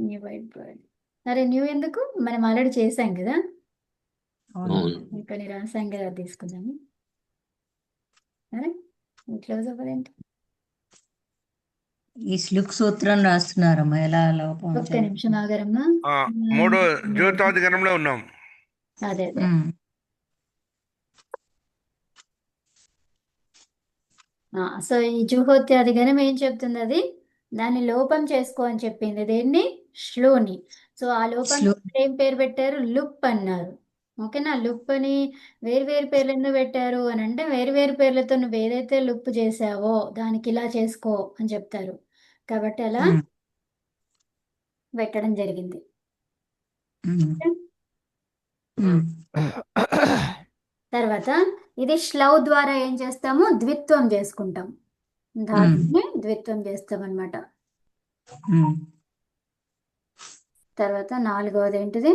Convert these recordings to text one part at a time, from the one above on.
New white bird. అరే new ఎందుకు, మనం ఆల్రెడీ చేసాం కదా, అవును. కొన్ని రాసాం కదా, అది తీసుకుందాము. అరే క్లోజ్ అవ్వదేంటి, ఈ శ్లుక్ సూత్రం రాస్తున్నారమ్మా, ఎలా లోపం ఒక్క నిమిషం ఆగారమ్మా. మూడో జ్యోతాధికరణంలో ఉన్నాం. అదే అదే. సో ఈ జుహోత్యాధిగణం ఏం చెప్తుంది, అది దాన్ని లోపం చేసుకో అని చెప్పింది, దేన్ని, శ్లోని. సో ఆ లోపం ఏం పేరు పెట్టారు, లుప్ అన్నారు. ఓకేనా, లుప్ అని వేరు వేరు పేర్లు ఎందుకు పెట్టారు అని అంటే, వేరు వేరు పేర్లతో నువ్వు ఏదైతే లుప్ చేసావో దానికి ఇలా చేసుకో అని చెప్తారు, కాబట్టి అలా పెట్టడం జరిగింది. తర్వాత ఇది శ్లౌ ద్వారా ఏం చేస్తాము, ద్విత్వం చేసుకుంటాం, ధాతుని ద్విత్వం చేస్తాం అన్నమాట. తర్వాత నాలుగవది ఏంటిది,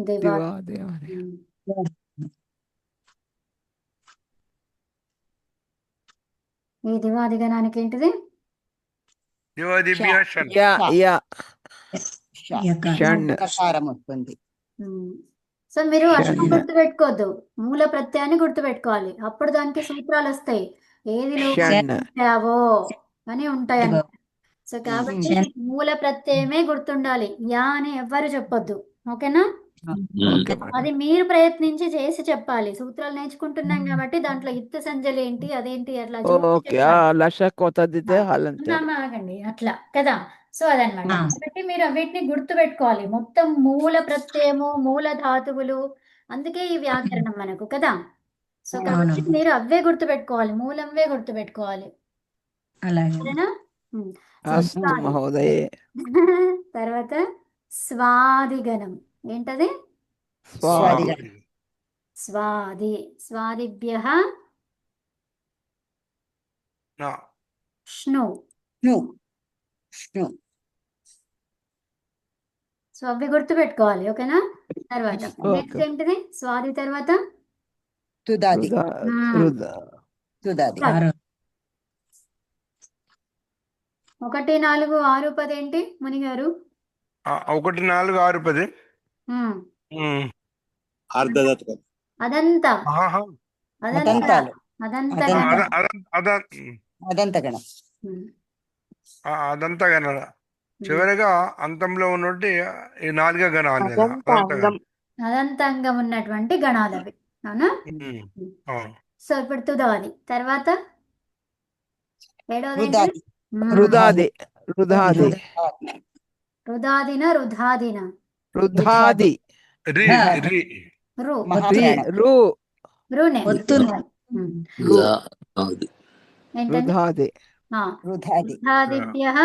దివా. ఈ దివాదిగణానికి ఏంటిది, వస్తుంది. సో మీరు అక్షరం గుర్తు పెట్టుకోవద్దు, మూల ప్రత్యయాన్ని గుర్తు పెట్టుకోవాలి, అప్పుడు దానికి సూత్రాలు వస్తాయి, ఏది లోపావో అని ఉంటాయి అన్నమాట. సో కాబట్టి మూల ప్రత్యయమే గుర్తుండాలి, యా అని ఎవ్వరు చెప్పొద్దు. ఓకేనా, అది మీరు ప్రయత్నించి చేసి చెప్పాలి, సూత్రాలు నేర్చుకుంటున్నాం కాబట్టి దాంట్లో ఇత్తు సంజలు ఏంటి అదేంటి అట్లా ఆగండి అట్లా కదా. సో అదనమాట, కాబట్టి మీరు వీటిని గుర్తు పెట్టుకోవాలి, మొత్తం మూల ప్రత్యయము మూల ధాతువులు, అందుకే ఈ వ్యాకరణం మనకు కదా. సో కాబట్టి మీరు అవే గుర్తు పెట్టుకోవాలి, మూలంవే గుర్తు పెట్టుకోవాలి. సరేనా. తర్వాత స్వాదిగణం ఏంటది, స్వాది, స్వాదిభ్యః ష్ణు. సో అవి గుర్తు పెట్టుకోవాలి. ఓకేనా, తర్వాత నెక్స్ట్ ఏంటిది, స్వాది తర్వాత తుదాది. 1, 4, 6, 10 ఏంటి ముని గారు, 1, 4, 6, 10 అదంతా అదంతాలు. అదంతా గణాల చివరిగా అంతంలో ఉన్నట్టు ఈ 4 గణాలు అదంతంగా ఉన్నటువంటి గణాలు అవి, అవునా. సో ఇప్పుడు తుదాది తర్వాత ఏడవది రుదాది. రుదాదిన రుధాదిన రుధాది. ఏంటంటే రుధాదిభ్యః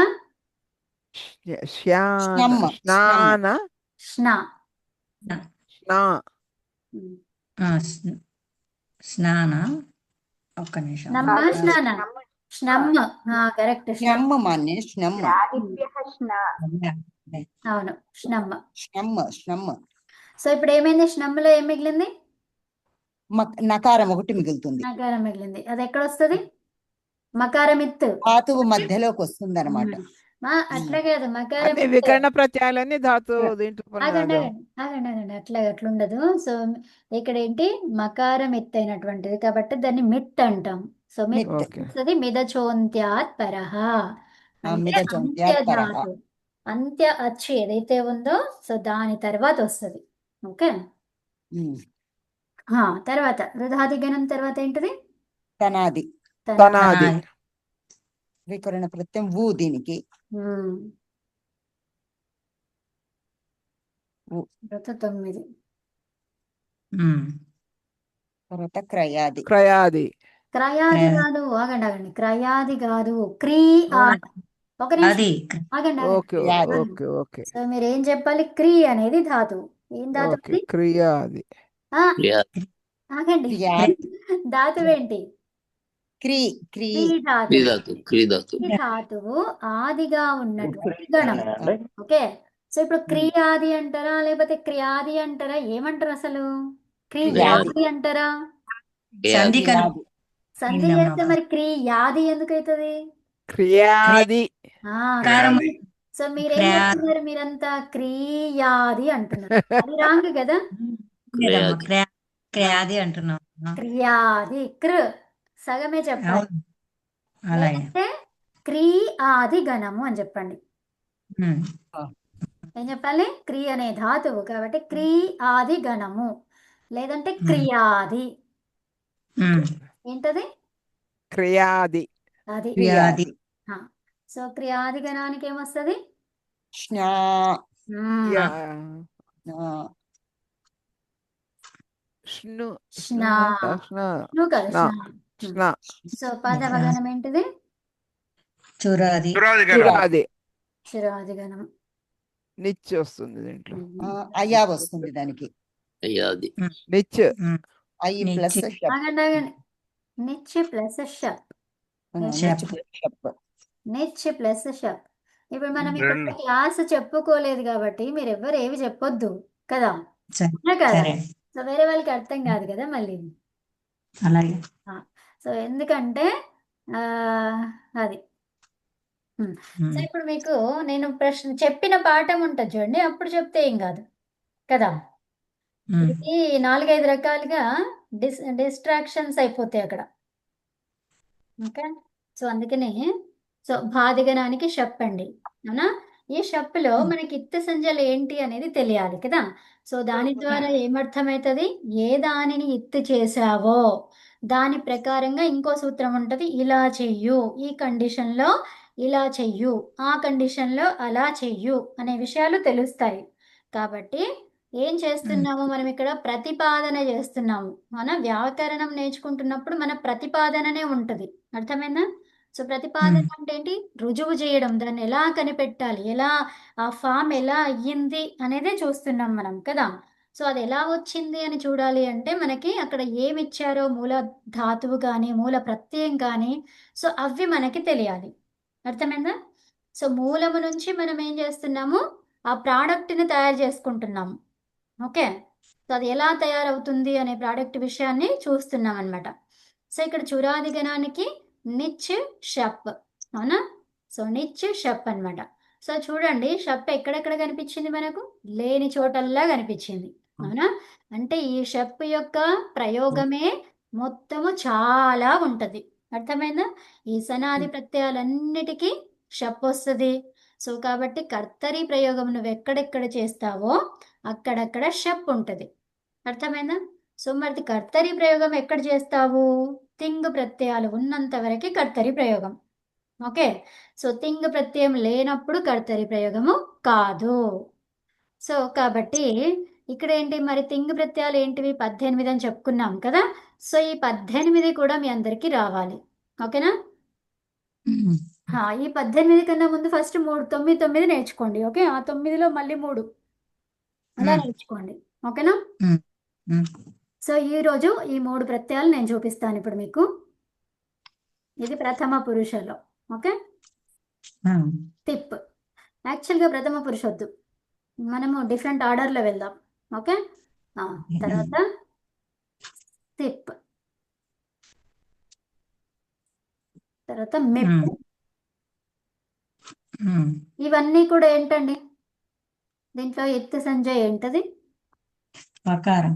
స్నాన, ఒక్క నిమిషం, కరెక్ట్, అవును ష్నమ్మ. సో ఇప్పుడు ఏమైంది, ష్నమ్లో ఏం మిగిలింది, నకారం ఒకటి మిగులుతుంది. నకారం మిగిలింది, అది ఎక్కడ వస్తుంది, మకారం ఇత్తు ధాతువు మధ్యలోకి వస్తుంది అనమాట. అట్లా కాదు, మకారం వికరణ ప్రత్యయాలన్నీ ధాతు ఆగండి అట్లా ఉండదు. సో ఇక్కడ ఏంటి, మకారం ఎత్తైనటువంటిది కాబట్టి దాన్ని మిత్ అంటాం. సో మిత్ వస్తుంది, మిదచోంత్యాత్ పరః, అంత్యధాతు, అంత్య అచ్చు ఏదైతే ఉందో సో దాని తర్వాత వస్తుంది. ఓకే, తర్వాత రుధాదిగణం తర్వాత ఏంటిది, తనాది. వికరణ ప్రత్యయం ఊ, దీనికి 9. తర్వాత క్రయాది. క్రయాది కాదు, ఆగండి క్రయాది కాదు, ఒక నిమిషం ఆగండి. సో మీరు ఏం చెప్పాలి, క్రీ అనేది ధాతు, ఏం ధాతు, క్రియాది. ఆగండి, ధాతువు ఏంటి, ధాతువు ఆదిగా ఉన్నటువంటి గణం. ఓకే, సో ఇప్పుడు క్రియాది అంటారా లేకపోతే క్రియాది అంటారా, ఏమంటారు అసలు, క్రియాది అంటారా, సంధి చేస్తే మరి క్రియాది ఎందుకు అవుతుంది, క్రియాది. సో మీరేం క్రియా చెప్తున్నారు? మీరంతా క్రియాది అంటున్నారు. అది రాంగ్ కదా. లేదమ్మా, క్రియాది. క్రియాది అంటున్నాం. క్రియాది సగమే చెప్పాలి. అవును, అలాగే. లేదంటే ఆది గణము అని చెప్పండి. ఉమ్, ఏం చెప్పాలి? క్రి అనే ధాతువు కాబట్టి ఆది గణము, లేదంటే ఉమ్, క్రియాది. ఉమ్. ఏంటది? క్రియాది. అది. క్రియాది. ఆ. సో క్రియాది గణానికి ఏమొస్తుంది? స్నా యా. ఆ, స్ను స్నా. స్న నువ్వు కదా స్న స్నా. స్న సో పదవ గణం ఏంటిది? చురాది. చురాది గణం. చురాది. శిరాది గణం. నిచ్ వస్తుంది దీంట్లో. ఆ, అయ్యా వస్తుంది దానికి. క్రియాది. నిచ్. ఉమ్, ఐ ప్లస్ నిత్య. షప్. ఆగండి. Niche plus షప్. Niche plus షప్. Niche plus షప్. ఇప్పుడు మనం ఇక్కడ రెండు. క్లాస్ చెప్పుకోలేదు కాబట్టి మీరు ఎవ్వరు ఏవి చెప్పొద్దు కదా. సరే అవునా కదా? సరే, సో వేరే వాళ్ళకి అర్థం కాదు కదా మళ్ళీ. అలాగే. సో ఎందుకంటే ఆ, అది. సో ఇప్పుడు మీకు నేను ప్రశ్న చెప్పిన పాఠం ఉంటుంది చూడండి, అప్పుడు చెప్తే ఏం కాదు కదా. ఉమ్, ఇది 4-5 రకాలుగా డిస్ట్రాక్షన్స్ అయిపోతాయి అక్కడ. ఓకే. సో అందుకనే సో భాదిగణానికి షప్ అండి. అవునా? ఈ షప్పులో మనకి ఇత్త సంజలు ఏంటి అనేది తెలియాలి కదా. సో దాని ద్వారా ఏమర్థమవుతుంది? ఏ దానిని ఇత్తు చేసావో దాని ప్రకారంగా ఇంకో సూత్రం ఉంటుంది. ఇలా చెయ్యు, ఈ కండిషన్లో ఇలా చెయ్యు, ఆ కండిషన్లో అలా చెయ్యు అనే విషయాలు తెలుస్తాయి. కాబట్టి ఏం చేస్తున్నాము మనం ఇక్కడ? ప్రతిపాదన చేస్తున్నాము. మన వ్యాకరణం నేర్చుకుంటున్నప్పుడు మన ప్రతిపాదననే ఉంటుంది. అర్థమైందా? సో ప్రతిపాదన అంటే ఏంటి? రుజువు చేయడం, దాన్ని ఎలా కనిపెట్టాలి, ఎలా ఆ ఫామ్ ఎలా అయ్యింది అనేదే చూస్తున్నాం మనం కదా. సో అది ఎలా వచ్చింది అని చూడాలి అంటే మనకి అక్కడ ఏమి ఇచ్చారో మూల ధాతువు కానీ మూల ప్రత్యయం కానీ సో అవి మనకి తెలియాలి. అర్థమైందా? సో మూలము నుంచి మనం ఏం చేస్తున్నాము? ఆ ప్రోడక్ట్ని తయారు చేసుకుంటున్నాము. ఓకే. సో అది ఎలా తయారవుతుంది అనే ప్రోడక్ట్ విషయాన్ని చూస్తున్నాం అనమాట. సో ఇక్కడ చురాది గణానికి నిచ్ షప్. అవునా? సో నిచ్ షప్ అన్నమాట. సో చూడండి, షప్ ఎక్కడెక్కడ కనిపించింది మనకు? లేని చోటల్లా కనిపించింది. అవునా? అంటే ఈ షప్ యొక్క ప్రయోగమే మొత్తము చాలా ఉంటది. అర్థమైందా? ఈ సనాది ప్రత్యయాలన్నిటికీ షప్ వస్తుంది. సో కాబట్టి కర్తరి ప్రయోగం నువ్వు ఎక్కడెక్కడ చేస్తావో అక్కడక్కడ షప్ ఉంటుంది. అర్థమైందా? సో మరి కర్తరి ప్రయోగం ఎక్కడ చేస్తావు? తింగ్ ప్రత్యయాలు ఉన్నంత వరకు కర్తరి ప్రయోగం. ఓకే. సో తింగ్ ప్రత్యయం లేనప్పుడు కర్తరి ప్రయోగము కాదు. సో కాబట్టి ఇక్కడ ఏంటి మరి? తింగ్ ప్రత్యయాలు ఏంటివి? 18 అని చెప్పుకున్నాం కదా. సో ఈ 18 కూడా మీ అందరికీ రావాలి. ఓకేనా? ఈ 18 కన్నా ముందు ఫస్ట్ 9 నేర్చుకోండి. ఓకే. ఆ 9లో మళ్ళీ 3 అలా నేర్చుకోండి. ఓకేనా? సో ఈరోజు ఈ 3 ప్రత్యయాలు నేను చూపిస్తాను ఇప్పుడు మీకు. ఇది ప్రథమ పురుషలో. ఓకే. టిప్. యాక్చువల్గా ప్రథమ పురుషొద్దు, మనము డిఫరెంట్ ఆర్డర్లో వెళ్దాం. ఓకే. తర్వాత టిప్, తర్వాత మిప్. ఇవన్నీ కూడా ఏంటండి? దీంట్లో ఎత్తు సంజయ్ ఏంటది? పకారం.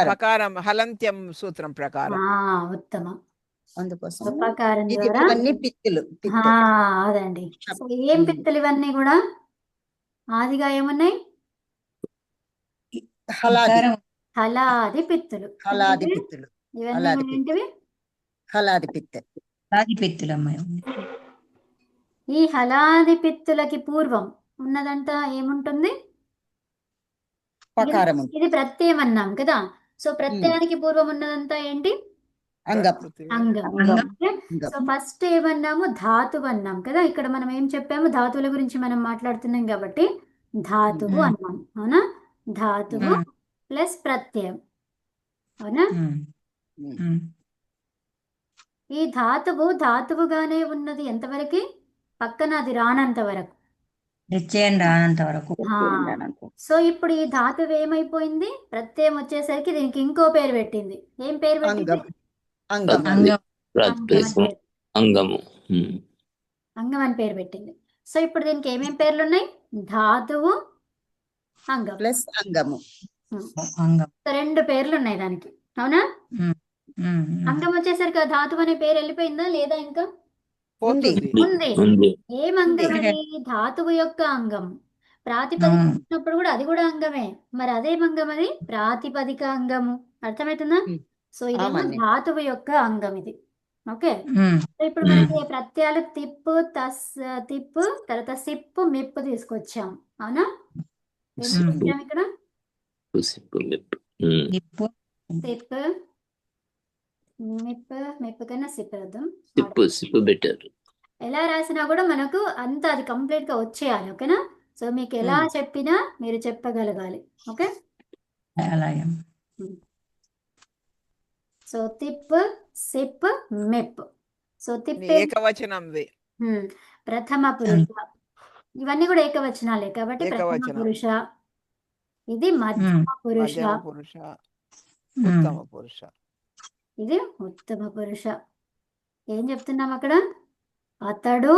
పకారం హలంత్యం సూత్రం ప్రకారం. ఉత్తమం. అందుకోసం ఉపకారం ఇది ద్వారా ఇవన్నీ పిత్తులు. అదండి. సో ఏం పిత్తులు ఇవన్నీ కూడా? ఆదిగా ఏమున్నాయి? హలాది హలాది పిత్తులు. హలాది పిత్తులు. ఇవన్నీ హలాది కూడా ఏంటివి? హలాది పిత్త. రాగి పెత్తులు అమ్మాయి. ఈ హలాది పిత్తులకి పూర్వం ఉన్నదంతా ఏముంటుంది? పకారం ఇది ప్రత్యయం అన్నాం కదా. సో ప్రత్యయానికి పూర్వం ఉన్నదంతా ఏంటి? అంగం. అంగం. సో ఫస్ట్ ఏమన్నాము? ధాతువు అన్నాం కదా. ఇక్కడ మనం ఏం చెప్పాము? ధాతువుల గురించి మనం మాట్లాడుతున్నాం కాబట్టి ధాతువు అన్నాం. అవునా? ధాతువు ప్లస్ ప్రత్యయం. అవునా? ఈ ధాతువుగానే ఉన్నది ఎంతవరకు? పక్కన అది రానంత వరకు. రానంత వరకు. సో ఇప్పుడు ఈ ధాతువు ఏమైపోయింది? ప్రత్యయం వచ్చేసరికి దీనికి ఇంకో పేరు పెట్టింది. ఏం పేరు పెట్టింది? అంగం. అంగము. అంగం అని పేరు పెట్టింది. సో ఇప్పుడు దీనికి ఏమేం పేర్లు ఉన్నాయి? ధాతువు, అంగం. ప్లస్ అంగము. అంగం. సో రెండు పేర్లు ఉన్నాయి దానికి, అవునా? ఉమ్, ఉమ్, ఉమ్. అంగం వచ్చేసరికి ఆ ధాతువు అనే పేరు వెళ్ళిపోయిందా లేదా? ఇంకా ఉంది. పోతుంది. ఉంది. ఏం అంగం ఉంది. అది? ధాతువు యొక్క అంగం. ప్రాతిపదిక అవును. వచ్చినప్పుడు కూడా అది కూడా అంగమే. మరి అదేం అంగం అది? ప్రాతిపదిక అంగము. అర్థమవుతుందా? ఉమ్. సో ఇదేమో ఆమండి. ధాతువు యొక్క అంగం ఇది. ఓకే. ఉమ్, సో ఇప్పుడు మనకి ప్రత్యయాలు తిప్పు, తిప్పు, తర్వాత సిప్పు, మిప్పు తీసుకొచ్చాం, అవునా? ఏం తీసుకొచ్చాం ఇక్కడ? నిప్పు. సిప్, మిప్, మిప్పు కన్నా సిప్ అర్థం. Sip better. ఎలా రాసినా కూడా మనకు అంత అది కంప్లీట్ గా వచ్చేయాలి, ఓకేనా? సో మీకు ఎలా చెప్పినా మీరు చెప్పగలగాలి, ఓకే? అలాగే. సో తిప్, సిప్, మిప్. సో తిప్ ఏకవచనంవి. ప్రథమ పురుష. ఇవన్నీ కూడా ఏకవచనాలే కాబట్టి ప్రథమ ఏకవచనం. పురుష. ఇది మధ్యమ పురుష. మధ్యమ పురుష, ఉత్తమ పురుష. ఇది ఉత్తమ పురుష. ఏం చెప్తున్నాం అక్కడ? అతడు,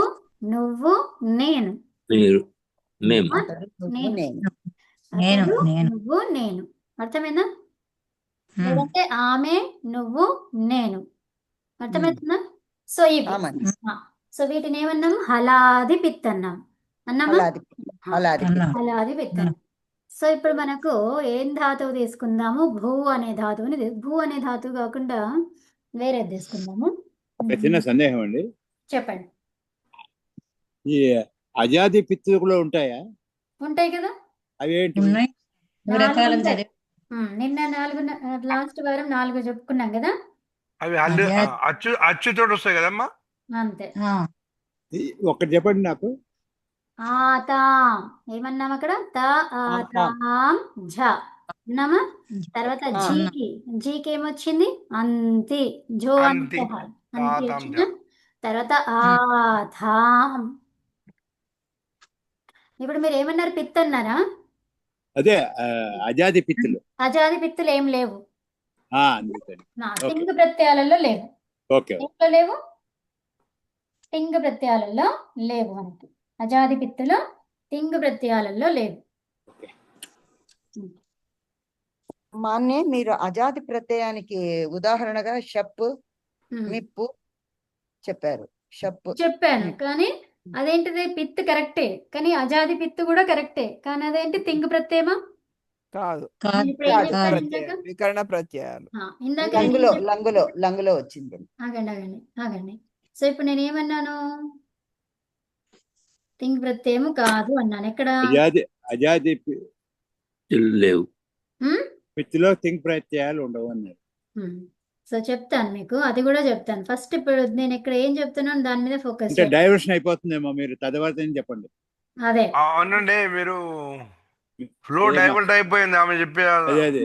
నువ్వు, నేను. మీరు, మేము. అతడు, నువ్వు, నేను. నేను. నేను, అతడు, నేను. నువ్వు, నేను. అర్థమైందా? లేదంటే ఆమె, నువ్వు, నేను. అర్థమవుతుందా? సో ఇవి. ఆమండి. సో వీటిని ఏమన్నాం? హలాది పిత్ అన్నాం. అన్నామా? హలాది పిత్తులు. హలాది అన్నా. పిత్తులు. హలాది పిత్ అన్నాం. సో ఇప్పుడు మనకు ఏం ధాతువు తీసుకుందాము? భూ అనే ధాతువుని భూ అనే ధాతువు కాకుండా వేరేది తీసుకుందాము. ఒక చిన్న సందేహం అండి. చెప్పండి. ఈ అజాది పిత్తులు కూడా ఉంటాయా? ఉంటాయి కదా. అవి ఏంటి? ఉన్నాయి. రకాలు ఉంటాయి. చదివి. నిన్న 4 లాస్ట్ వారం 4 చెప్పుకున్నాం కదా. అవి అచ్చుతోటి వస్తాయి కదమ్మా. అంతే. ఒకటి చెప్పండి నాకు. ఆతాం ఏమన్నాం అక్కడ? త ఆతాం ఝ అన్నామా? తర్వాత జీకి ఏమొచ్చింది? అంతి. జో అంతి. అంతి ఆతాం వచ్చిందా? తర్వాత ఆధాం. ఇప్పుడు మీరు ఏమన్నారు? పిత్ అన్నారా? అదే అజాది పిత్తులు. అజాది పిత్తులు ఏం లేవు. అందుకని. టింగ్ ప్రత్యయాలలో లేవు. ఓకే. దేంట్లో లేవు? టింగ్ ప్రత్యయాలలో లేవు. మనకి అజాది పిత్తులు టింగ్ ప్రత్యయాలలో లేవు. మాన్నే మీరు అజాది ప్రత్యయానికి ఉదాహరణగా షప్, మిప్పు చెప్పారు. షప్ చెప్పాను కానీ అదేంటిది? పిత్ కరెక్టే కానీ అజాది పిత్తు కూడా కరెక్టే కానీ అదేంటి? తింగ్ ప్రత్యయమా? కాదు. ఇప్పుడు ఏం చెప్పాను ఇందాక? వికరణ ప్రత్యయాలు. ఇందాక నేను ఏం లంగులో లంగులో వచ్చింది. ఆగండి. సో ఇప్పుడు నేను ఏమన్నాను? తింగ్ ప్రత్యయము కాదు అన్నాను. ఎక్కడ? అజాది లేవు. పిత్తులో తింగ్ ప్రత్యయాలు ఉండవు అన్నారు. సో చెప్తాను మీకు, అది కూడా చెప్తాను. ఫస్ట్ ఇప్పుడు నేను ఇక్కడ ఏం చెప్తున్నాను దాని మీద ఫోకస్ అంటే డైవర్షన్ అయిపోతుందేమో. మీరు తర్వాత చెప్పండి. అదే అవునండి, మీరు ఫ్లో డైవర్ట్ అయిపోయింది ఆమె చెప్పే. అదే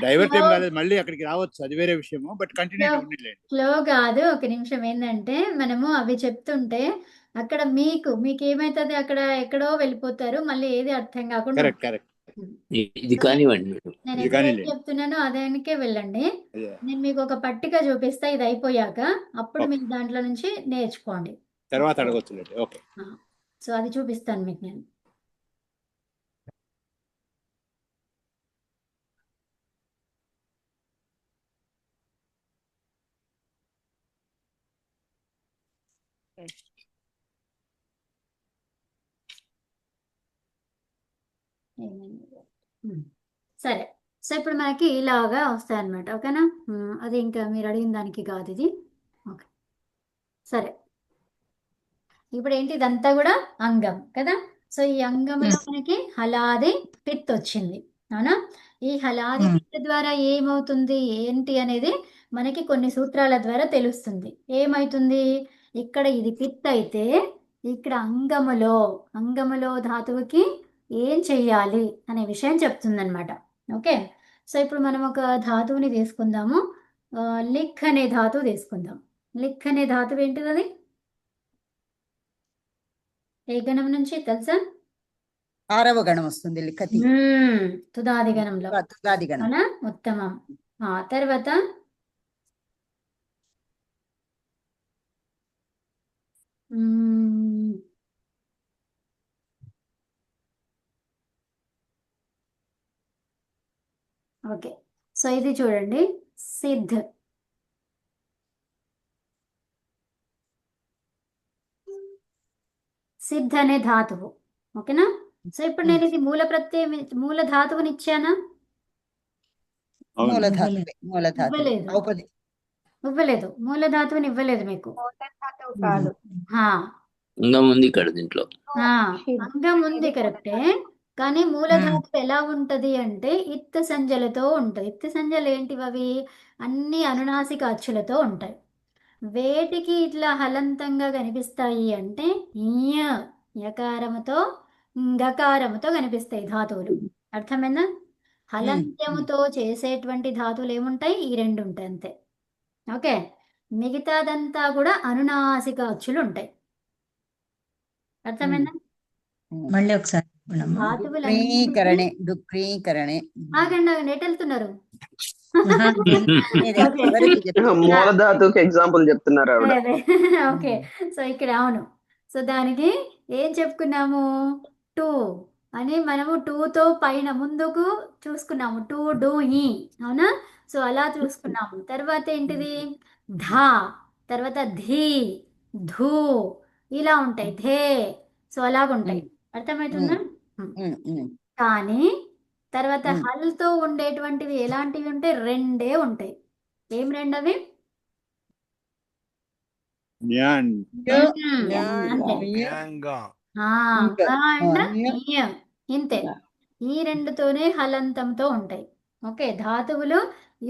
డైవర్ట్ ఏం కాలేదు, మళ్ళీ అక్కడికి రావచ్చు, అది వేరే విషయము. బట్ కంటిన్యూ ఉండలేదు. ఫ్లో కాదు. ఒక నిమిషం. ఏంటంటే మనము అవి చెప్తుంటే అక్కడ మీకు ఏమైతుంది? అక్కడ ఎక్కడో వెళ్ళిపోతారు, మళ్ళీ ఏది అర్థం కాకుండా. కరెక్ట్. ఇది కానివ్వండి మీరు. నేను ఎక్కడైతే చెప్తున్నానో అదానికే వెళ్ళండి. నేను మీకు ఒక పట్టిక చూపిస్తా ఇది అయిపోయాక, అప్పుడు మీరు దాంట్లో నుంచి నేర్చుకోండి. తర్వాత అడగొచ్చు. ఓకే. సో అది చూపిస్తాను మీకు నేను. సరే. సో ఇప్పుడు మనకి ఇలాగా వస్తాయి అన్నమాట. ఓకేనా? అది ఇంకా మీరు అడిగిన దానికి కాదు ఇది. ఓకే సరే. ఇప్పుడు ఏంటి? ఇదంతా కూడా అంగం కదా. సో ఈ అంగంలో మనకి హలాది పిత్ వచ్చింది, అవునా? ఈ హలాది పిత్ ద్వారా ఏమవుతుంది ఏంటి అనేది మనకి కొన్ని సూత్రాల ద్వారా తెలుస్తుంది. ఏమవుతుంది? ఇక్కడ ఇది పిత్ అయితే ఇక్కడ అంగములో ధాతువుకి ఏం చెయ్యాలి అనే విషయం చెప్తుందన్నమాట. ఓకే. సో ఇప్పుడు మనం ఒక ధాతువుని తీసుకుందాము. లిక్ అనే ధాతువు తీసుకుందాం. లిక్ అనే ధాతువు ఏంటిది? అది ఏ గణం నుంచి తెలుసా? 6వ గణం వస్తుంది. లిఖతి తుదాది గణంలో. తుదాది గణం. అవునా? ఉత్తమం. తర్వాత ఓకే. సో ఇది చూడండి, సిద్ధ్. సిద్ధ్ అనే ధాతువు. ఓకేనా? సో ఇప్పుడు నేను ఇది మూల ధాతువుని ఇచ్చానా? అవును. మూలధాతువే ఇవ్వలేదు. ఔపది ఇవ్వలేదు, మూల ధాతువుని ఇవ్వలేదు మీకు. కాదు. హా, ఇంకా ఉంది ఇక్కడ దీంట్లో. ఆ, అంగం ఉంది కరెక్టే, కానీ మూల ధాతువు ఎలా ఉంటది అంటే ఇత్ సంజ్ఞలతో ఉంటది. ఇత్ సంజ్ఞలు ఏంటివి అవి? అన్ని అనునాసిక అచ్చులతో ఉంటాయి. వేటికి ఇట్లా హలంతంగా కనిపిస్తాయి అంటే యకారముతో గకారముతో కనిపిస్తాయి ధాతువులు. అర్థమైందా? హలంత్యముతో చేసేటువంటి ధాతువులు ఏముంటాయి? ఈ రెండు ఉంటాయి అంతే. ఓకే, మిగతాదంతా కూడా అనునాసిక అచ్చులు ఉంటాయి. అర్థమైందా? మళ్ళీ ఒకసారి చెప్పండమ్మా. ధాతువులన్నీ డుక్రీకరణే డుక్రీకరణే ఆగండి ఆగండి, ఎటు వెళ్తున్నారు? ఆహా, మీరే ఓకే. చివరికి చెప్పండి. మూలధాతుకి ఎగ్జాంపుల్ చెప్తున్నారు ఆవిడ. అదే ఓకే. సో ఇక్కడ అవును. సో దానికి ఏం చెప్పుకున్నాము? టూ అని మనము టూతో పైన ముందుకు చూసుకున్నాము. టూ డూ ఈ, అవునా? సో అలా చూసుకున్నాము. తర్వాత ఏంటిది? ధా, తర్వాత ధీ, ధూ, ఇలా ఉంటాయి. ధే, సో అలాగుంటాయి. అర్థమవుతుందా? కానీ తర్వాత హల్తో ఉండేటువంటివి ఎలాంటివి ఉంటాయి? రెండే ఉంటాయి. ఏం రెండవి? జ్ఞాన్. అంతే. న్యాంగా. అండ్ ఇంతే. ఈ రెండుతోనే హలంతంతో ఉంటాయి. ఓకే, ధాతువులు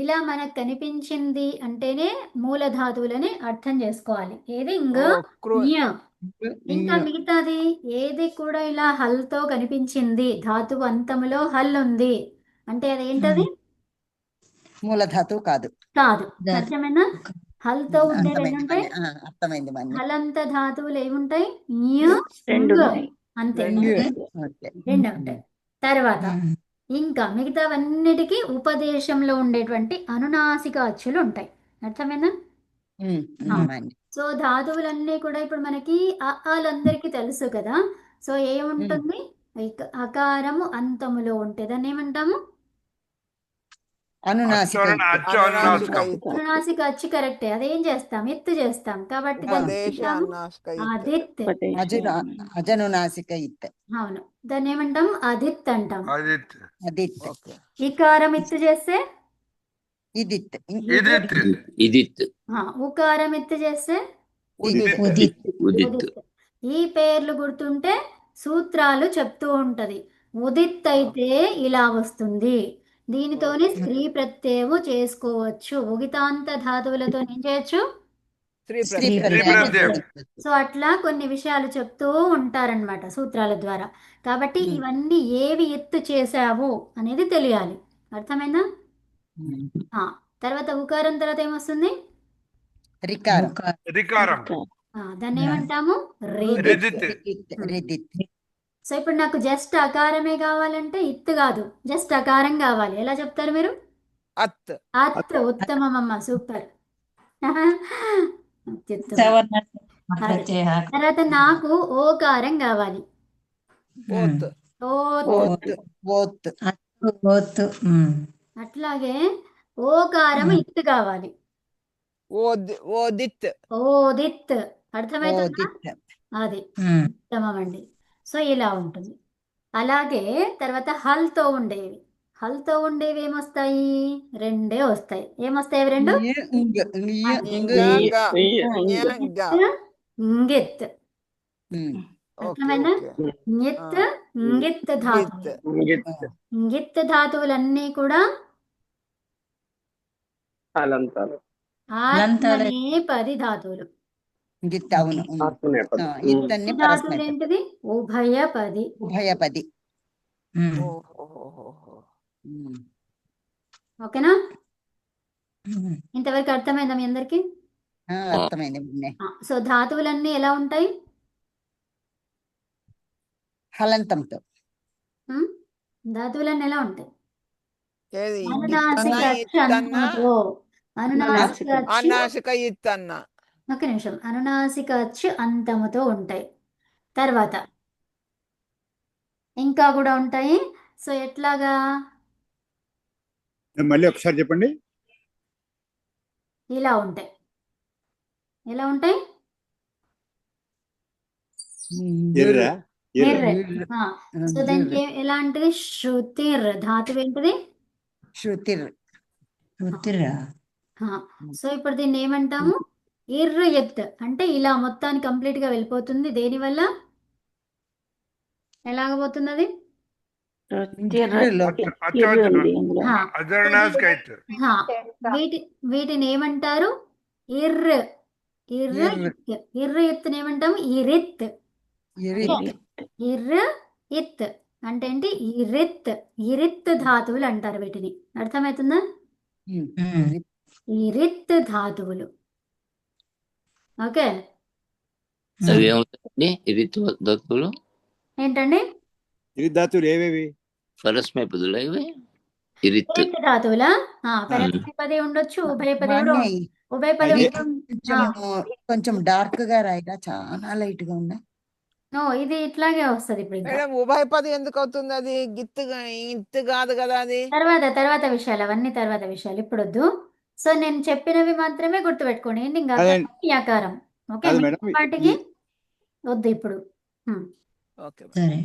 ఇలా మనకు కనిపించింది అంటేనే మూల ధాతువులని అర్థం చేసుకోవాలి. ఏది? ఇంకా మిగతాది ఏది కూడా ఇలా హల్తో కనిపించింది, ధాతువు అంతములో హల్ ఉంది అంటే అది ఏంటది? మూలధాతువు కాదు. కాదు. అర్థమైనా? హల్తో ఉండే రెండు ఉంటాయి. అర్థమైంది మన హలంత ధాతువులు ఏముంటాయి? రెండు అంతే, ఓకే. రెండు ఉంటాయి. తర్వాత ఇంకా మిగతావన్నిటికీ ఉపదేశంలో ఉండేటువంటి అనునాసిక అచ్చులు ఉంటాయి. అర్థమైందా? సో ధాతువులన్నీ కూడా ఇప్పుడు మనకి ఆలందరికీ తెలుసు కదా. సో ఏముంటుంది? అకారము అంతములో ఉంటే దాన్ని ఏమంటాము? అనునాసిక అనునాసిక అచ్చు కరెక్టే. అదేం చేస్తాం? ఎత్తు చేస్తాం. కాబట్టి దాన్ని ఏమంటాము? అదిత్. అజనునాసిక ఇత్. అవును, దాన్ని ఏమంటాం? అదిత్ అంటాం. అదిత్. ఇకారం ఎత్తు చేస్తే ఇదిత్. ఇదిత్. ఉకారం ఎత్తు చేస్తే ఉదిత్. ఉదిత్. ఈ పేర్లు గుర్తుంటే సూత్రాలు చెప్తూ ఉంటది. ఉదిత్ అయితే ఇలా వస్తుంది. దీనితోనే స్త్రీ ప్రత్యయము చేసుకోవచ్చు. ఉగితాంత ధాతువులతో ఏం చేయొచ్చు? సో అట్లా కొన్ని విషయాలు చెప్తూ ఉంటారనమాట సూత్రాల ద్వారా. కాబట్టి ఇవన్నీ ఏవి ఎత్తు చేశావు అనేది తెలియాలి. అర్థమైందా? తర్వాత ఉకారం తర్వాత ఏమొస్తుంది? రికారం. దాన్ని ఏమంటాము? రిదిత్. రిదిత్. సో ఇప్పుడు నాకు జస్ట్ అకారమే కావాలంటే ఇత్తు కాదు, జస్ట్ అకారం కావాలి. ఎలా చెప్తారు మీరు? అత్. అత్. ఉత్తమం అమ్మ, సూపర్. తర్వాత నాకు ఓకారం కావాలి. అట్లాగే ఓకారం ఇత్తు కావాలి. ఓదిత్. ఓదిత్. అర్థమవుతుందా? అది ఉత్తమం అండి. సో ఇలా ఉంటుంది. అలాగే తర్వాత హల్తో ఉండేవి. హల్తో ఉండేవి ఏమొస్తాయి? రెండే వస్తాయి. ఏమొస్తాయి? రెండు ఇంగిత్. అర్థమైనా? ఇంగిత్, ఇంగిత్ ధాతువులు. ఇంగిత్ ధాతువులన్నీ కూడా ఆత్మనేపది ధాతువులు. ధాతువులు ఏంటిది? ఉభయపది. ఉభయపది. ఓకేనా? ఇంతవరకు అర్థమైందా మీ అందరికి? అర్థమైంది. సో ధాతువులన్నీ ఎలా ఉంటాయి? హలంతంతో. ధాతువులన్నీ ఎలా ఉంటాయి? అనునాసిక ఇత్ అన్న. ఒక నిమిషం. అనునాసిక అచ్చు అంతముతో ఉంటాయి. తర్వాత ఇంకా కూడా ఉంటాయి. సో ఎట్లాగా? మళ్ళీ ఒకసారి చెప్పండి. ఇలా ఉంటాయి. ఎలా ఉంటాయి? ఎర్రా ఎర్ర. సో దానికి ఎలాంటిది? శృతిర్. ధాతువు ఏంటిది? శృతిర్. ఉత్తిర్రా. సో ఇప్పుడు దీన్ని ఏమంటాము? ఇర్రు ఎత్. అంటే ఇలా మొత్తానికి కంప్లీట్ గా వెళ్ళిపోతుంది. దేనివల్ల ఎలాగబోతుంది అది? హా. అజర్నాస్కైత్. హా. వీటిని ఏమంటారు? ఇర్ర. ఇర్ర ఇత్. ఇర్ర ఎత్తుని ఏమంటాము? ఇరిత్. ఇర్ర ఇత్ అంటే ఏంటి? ఇరిత్. ఇరిత్ ధాతువులు అంటారు వీటిని. అర్థమవుతుందా? ఇరిత్ ధాతువులు. ఓకే. అవి ఏమవుతాయండి ఇది దత్తులు ఏంటండి? ఇది ధాతువులు ఏవేవి? పరస్మైపదులు ఇవి ఇరిత్ ఇరిత్ ధాతువులా? పరస్మైపది ఉండొచ్చు, ఉభయపది కూడా ఉభయపది అదే. కొంచెం డార్క్ గా రాయిరా, చాలా లైట్ గా ఉన్నాయి. ఇది ఇట్లాగే వస్తది ఇప్పుడు ఇంకా. మేడం ఉభయపది ఎందుకు అవుతుంది? అది ఇత్తు కాదు కదా అది. తర్వాత విషయాలు, అవన్నీ తర్వాత విషయాలు ఇప్పుడు వద్దు. సో నేను చెప్పినవి మాత్రమే గుర్తుపెట్టుకోండి. ఏంటి? ఇంకా అదే. ఆకారం. ఓకే. కాదు మేడం, వాటికి వద్దు ఇప్పుడు. ఓకే. సరే.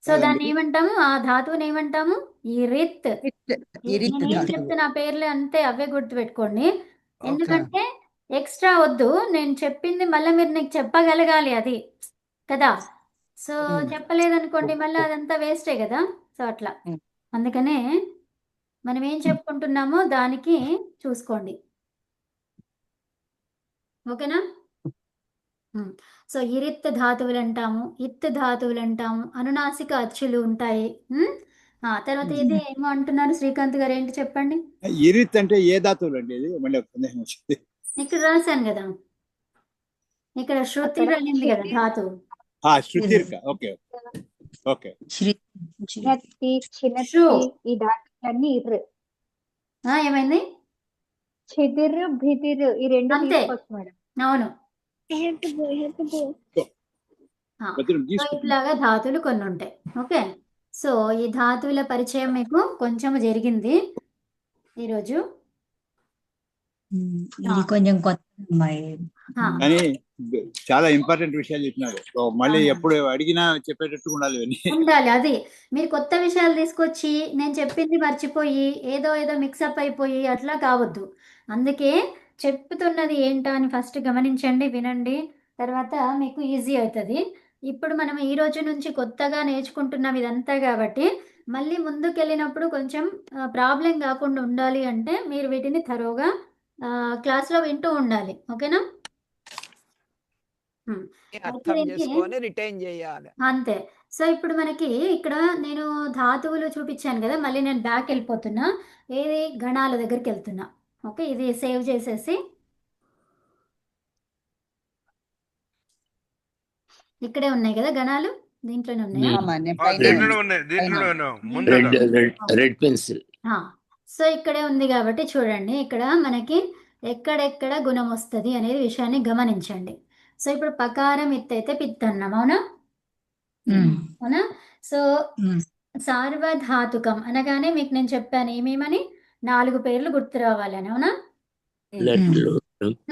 సో దాన్ని ఏమంటాము? ఆ ధాతువుని ఏమంటాము? ఇరిత్. ఇరిత్ నేను ఏం ధాతువు. చెప్తున్నా పేర్లే అంతే, అవే గుర్తుపెట్టుకోండి. ఎందుకంటే ఎక్స్ట్రా వద్దు. నేను చెప్పింది మళ్ళీ మీరు నీకు చెప్పగలగాలి అది కదా. సో చెప్పలేదనుకోండి మళ్ళీ అదంతా వేస్టే కదా. సో అట్లా అందుకనే మనం ఏం చెప్పుకుంటున్నామో దానికి చూసుకోండి. ఓకేనా? సో ఇరిత్ ధాతువులు అంటాము, ఇత్ ధాతువులు అంటాము, అనునాసిక అచ్చులు ఉంటాయి. తర్వాత ఇది ఏమో అంటున్నారు శ్రీకాంత్ గారు, ఏంటి చెప్పండి? ఇరిత్ అంటే ఏ ధాతువులు అండి? ఇది మళ్ళీ ఒక సందేహం వచ్చింది. ఇక్కడ రాశాను కదా, ఇక్కడ శృతి అనింది కదా ధాతువు. శృతిర్క. Okay okay. శృ. ఈ ధాతువులన్నీ ఇర్రు. ఏమైంది? చిదిర్రు భిదిర్రు ఈ రెండు అంతే. తీసుకోవచ్చు మేడం. అవును. భద్రం సో తీసుకుంటున్నా. ఇట్లాగా ధాతువులు కొన్ని ఉంటాయి. ఓకే. సో ఈ ధాతువుల పరిచయం మీకు కొంచెం జరిగింది ఈరోజు. ఇది కొంచెం కొత్త అమ్మాయి. కానీ చాలా ఇంపార్టెంట్ విషయాలు చెప్పినారు. సో మళ్ళీ అవును. ఎప్పుడు అడిగినా చెప్పేటట్టు ఉండాలి ఇవన్నీ. ఉండాలి. అది మీరు కొత్త విషయాలు తీసుకొచ్చి నేను చెప్పింది మర్చిపోయి ఏదో మిక్సప్ అయిపోయి అట్లా కావద్దు. అందుకే చెప్తున్నది ఏంటా అని ఫస్ట్ గమనించండి, వినండి. తర్వాత మీకు ఈజీ అవుతుంది. ఇప్పుడు మనం ఈ రోజు నుంచి కొత్తగా నేర్చుకుంటున్నాం ఇదంతా కాబట్టి మళ్ళీ ముందుకు వెళ్ళినప్పుడు కొంచెం ప్రాబ్లం కాకుండా ఉండాలి అంటే మీరు వీటిని థరోగా క్లాస్లో వింటూ ఉండాలి. ఓకేనా? అర్థం చేసుకొని రిటైన్ చేయాలి. అంతే. సో ఇప్పుడు మనకి ఇక్కడ నేను ధాతువులు చూపించాను కదా, మళ్ళీ నేను బ్యాక్ వెళ్ళిపోతున్నా. ఏది? గణాల దగ్గరికి వెళ్తున్నా. ఓకే. ఇది సేవ్ చేసేసి ఇక్కడే ఉన్నాయి కదా గణాలు, దీంట్లోనే ఉన్నాయా? దీంట్లో ఉన్నాయి, దీంట్లో ముందు రెడ్ పెన్సిల్. సో ఇక్కడే ఉంది కాబట్టి చూడండి, ఇక్కడ మనకి ఎక్కడెక్కడ గుణం వస్తుంది అనేది విషయాన్ని గమనించండి. సో ఇప్పుడు పకారం ఇత్తైతే పిత్ అన్నాం, అవునా? అవునా? సో సార్వధాతుకం అనగానే మీకు నేను చెప్పాను ఏమేమని, 4 పేర్లు గుర్తు రావాలని. అవునా?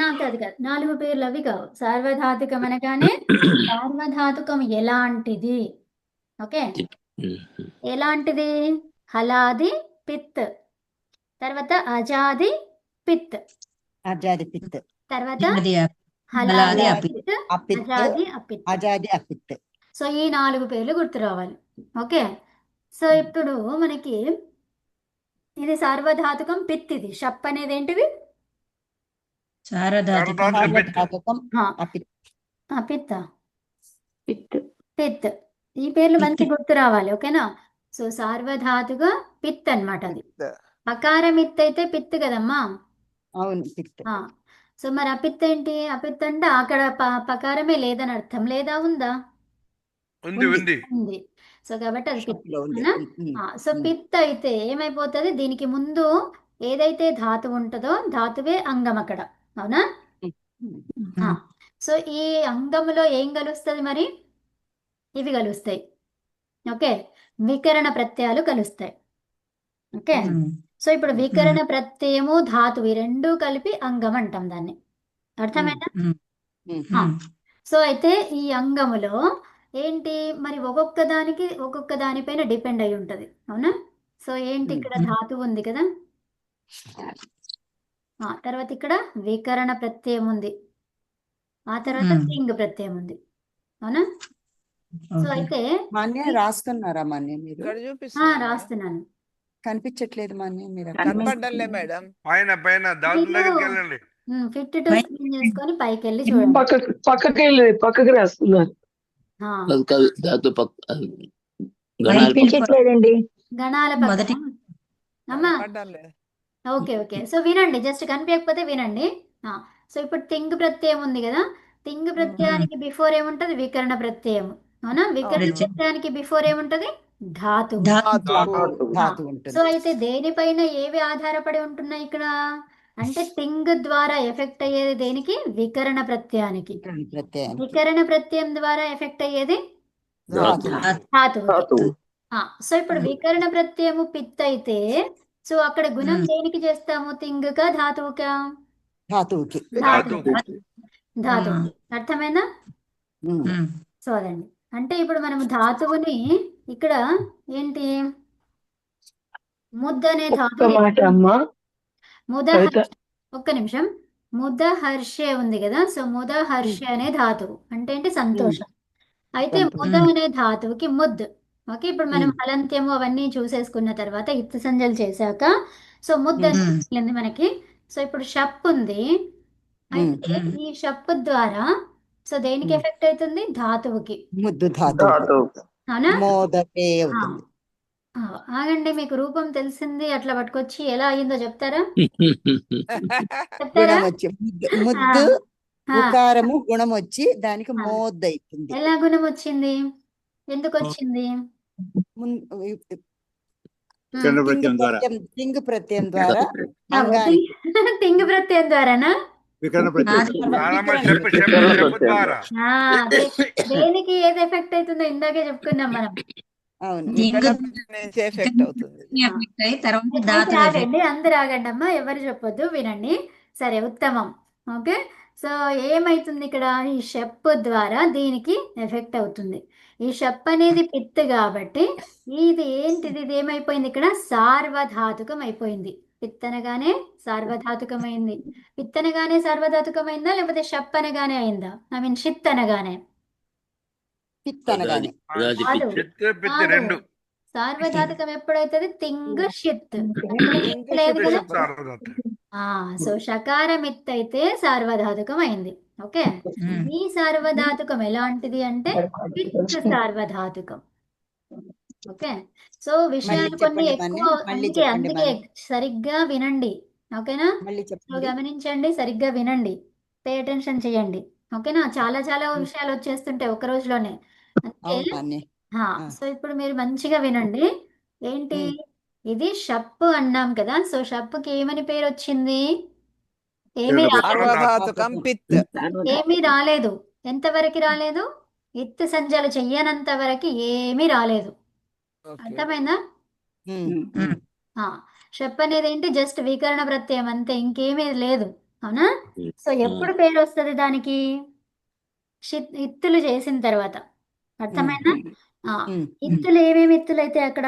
నాకు అది కాదు, 4 పేర్లు అవి కావు. సార్వధాతుకం అనగానే సార్వధాతుకం ఎలాంటిది? ఓకే. ఎలాంటిది? హలాది పిత్, తర్వాత అజాది పిత్, అజాది పిత్, తర్వాత అది హలాది అపిత్. పిత్, అపిత్, అజాది అపిత్. అజాది అపిత్. సో ఈ 4 పేర్లు గుర్తు రావాలి. ఓకే. సో ఇప్పుడు మనకి ఇది సార్వధాతుకం పిత్. ఇది షప్ అనేది ఏంటిది? సారధాతుకం సార్వధాతుకం అపిత్. పిత్. పిత్. ఈ పేర్లు మనకి గుర్తు రావాలి. ఓకేనా? సో సార్వధాతుక పిత్ అన్నమాట. అది పకారం ఇత్ అయితే పిత్ కదమ్మా. అవును, పిత్. సో మరి అపిత్ ఏంటి? అపిత్ అంటే అక్కడ పకారమే లేదని అర్థం. లేదా? ఉందా? ఉంది. సో కాబట్టి అది పిత్. సో పిత్ అయితే ఏమైపోతుంది? దీనికి ముందు ఏదైతే ధాతువు ఉంటుందో ధాతువే అంగం అక్కడ. అవునా? సో ఈ అంగములో ఏం కలుస్తుంది మరి? ఇవి కలుస్తాయి. ఓకే. వికరణ ప్రత్యయాలు కలుస్తాయి. ఓకే. సో ఇప్పుడు వికరణ ప్రత్యయము ధాతువు ఈ రెండు కలిపి అంగం అంటాం దాన్ని. అర్థమైనా? ఆ. సో అయితే ఈ అంగములో ఏంటి మరి ఒక్కొక్క దానిపైన డిపెండ్ అయి ఉంటది. అవునా? సో ఏంటి ఇక్కడ ధాతువు ఉంది కదా, తర్వాత ఇక్కడ వికరణ ప్రత్యయం ఉంది, ఆ తర్వాత తింగ్ ప్రత్యయం ఉంది. అవునా? సో అయితే మాన్య రాస్తున్నారా మాన్య మీరు? ఇక్కడ చూపిస్తున్నాను రాస్తున్నాను. కనిపించట్లేదు మాన్య మీరు? కనపడ్డంలే మేడం. పైన పైన దాని దగ్గరికి వెళ్ళండి. ఫిట్ టు స్క్రీన్ చేసుకొని పైకి వెళ్ళి చూడండి. పక్కకి రాస్తున్నారు. కాదు కాదు ధాతు గణాలు కనిపించట్లేదండి. గణాల మొదటి పక్కన అమ్మా. కనపడ్డంలే. ఓకే. సో వినండి, జస్ట్ కనిపించకపోతే వినండి. సో ఇప్పుడు తింగ్ ప్రత్యయం ఉంది కదా, తింగ్ ప్రత్యయానికి బిఫోర్ ఏముంటది? వికరణ ప్రత్యయం. అవునా? వికరణ ప్రత్యయానికి బిఫోర్ ఏముంటది? ధాతువు. ధాతు ఉంటుంది. సో అయితే దేనిపైన ఏవి ఆధారపడి ఉంటున్నాయి ఇక్కడ అంటే టింగ్ ద్వారా ఎఫెక్ట్ అయ్యేది దేనికి? వికరణ ప్రత్యయానికి. వికరణ ప్రత్యయం ద్వారా ఎఫెక్ట్ అయ్యేది ధాతువు. సో ఇప్పుడు వికరణ ప్రత్యయము పిత్ అయితే సో అక్కడ గుణం దేనికి చేస్తాము? తింగుకా ధాతువుకా? ధాతువుకి. ధాతువు. అర్థమైందా? సో అదండి. అంటే ఇప్పుడు మనము ధాతువుని ఇక్కడ ఏంటి ముద్ద అనే ధాతువు, ఒక్క నిమిషం, ముదహర్షే ఉంది కదా. సో ముదహర్షే అనే ధాతువు అంటే ఏంటి? సంతోషం. అయితే ముద అనే ధాతువుకి ముద్. ఓకే, ఇప్పుడు మనం హలంత్యము అవన్నీ చూసేసుకున్న తర్వాత ఇత్తు సంజలు చేశాక సో ముద్ద అనేది మనకి. సో ఇప్పుడు షప్ ఉంది. అయితే ఈ షప్ ద్వారా సో దేనికి ఎఫెక్ట్ అవుతుంది? ధాతువుకి. ముద్దు ధాతువు. అవునా? మోదకే అవుతుంది. ఆగండి, మీకు రూపం తెలిసింది, అట్లా పట్టుకొచ్చి ఎలా అయ్యిందో చెప్తారా? గుణం వచ్చి ముద్దు ఉకారము గుణం వచ్చి దానికి మోద్ అవుతుంది. ఎలా గుణం వచ్చింది? ఎందుకు వచ్చింది? తింగ్ ప్రత్యయం ద్వారా. తింగ్ ప్రత్యయం ద్వారానా? దేనికి ఏది ఎఫెక్ట్ అవుతుందో ఇందాకే చెప్పుకున్నాం మనం. అందరు ఆగండి అమ్మా, ఎవరు చెప్పొద్దు, వినండి. సరే, ఉత్తమం. ఓకే, సో ఏమైతుంది ఇక్కడ? ఈ షప్ ద్వారా దీనికి ఎఫెక్ట్ అవుతుంది. ఈ షప్ అనేది పిత్ కాబట్టి ఇది ఏంటిది? ఇది ఏమైపోయింది ఇక్కడ? సార్వధాతుకం అయిపోయింది. పిత్తనగానే సార్వధాతుకమైంది. పిత్తనగానే సార్వధాతుకమైందా లేకపోతే షప్ అనగానే అయిందా? ఐ మీన్ షిత్ అనగానే? సార్వధాతుకం ఎప్పుడైతుంది? తింగ్ షిత్ లేదు కదా. సో షకారమిత్ అయితే సార్వధాతుకం అయింది. ఓకే, ఈ సార్వధాతుకం ఎలాంటిది అంటే పిత్ సార్వధాతుకం. ఓకే, సో విషయాలు కొన్ని ఎక్కువ, అందుకే సరిగ్గా వినండి. ఓకేనా? సో గమనించండి, సరిగ్గా వినండి, పే అటెన్షన్ చేయండి. ఓకేనా? చాలా విషయాలు వచ్చేస్తుంటాయి ఒక రోజులోనే. సో ఇప్పుడు మీరు మంచిగా వినండి. ఏంటి ఇది? షప్ అన్నాం కదా. సో షప్కి ఏమని పేరు వచ్చింది? ఏమీ రాలేదు. ఎంతవరకు రాలేదు? ఇత్తు సంజలు చెయ్యనంత వరకు ఏమీ రాలేదు. అర్థమైందా? షప్ అనేది ఏంటి? జస్ట్ వికరణ ప్రత్యయం అంతే, ఇంకేమీ లేదు. అవునా? సో ఎప్పుడు పేరు వస్తుంది దానికి? ఇత్తులు చేసిన తర్వాత. అర్థమైందా? ఇత్తులు ఏమేమి ఇత్తులు అయితే అక్కడ?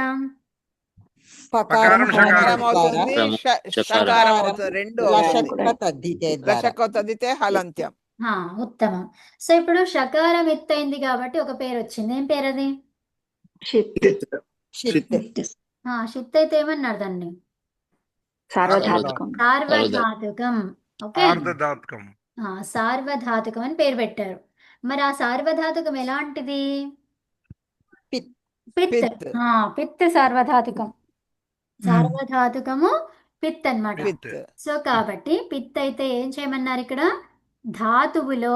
ఉత్తమం. సో ఇప్పుడు షకారం ఎత్తైంది కాబట్టి ఒక పేరు వచ్చింది. ఏం పేరు అది? షిత్ అయితే ఏమన్నారు దాన్ని? సార్వధాతుకం. ఓకే, సార్వధాతుకం అని పేరు పెట్టారు. మరి ఆ సార్వధాతుకం ఎలాంటిది? పిత్ సార్వధాతుకం. సార్వధాతుకము పిత్ అన్నమాట. సో కాబట్టి పిత్ అయితే ఏం చేయమన్నారు ఇక్కడ? ధాతువులో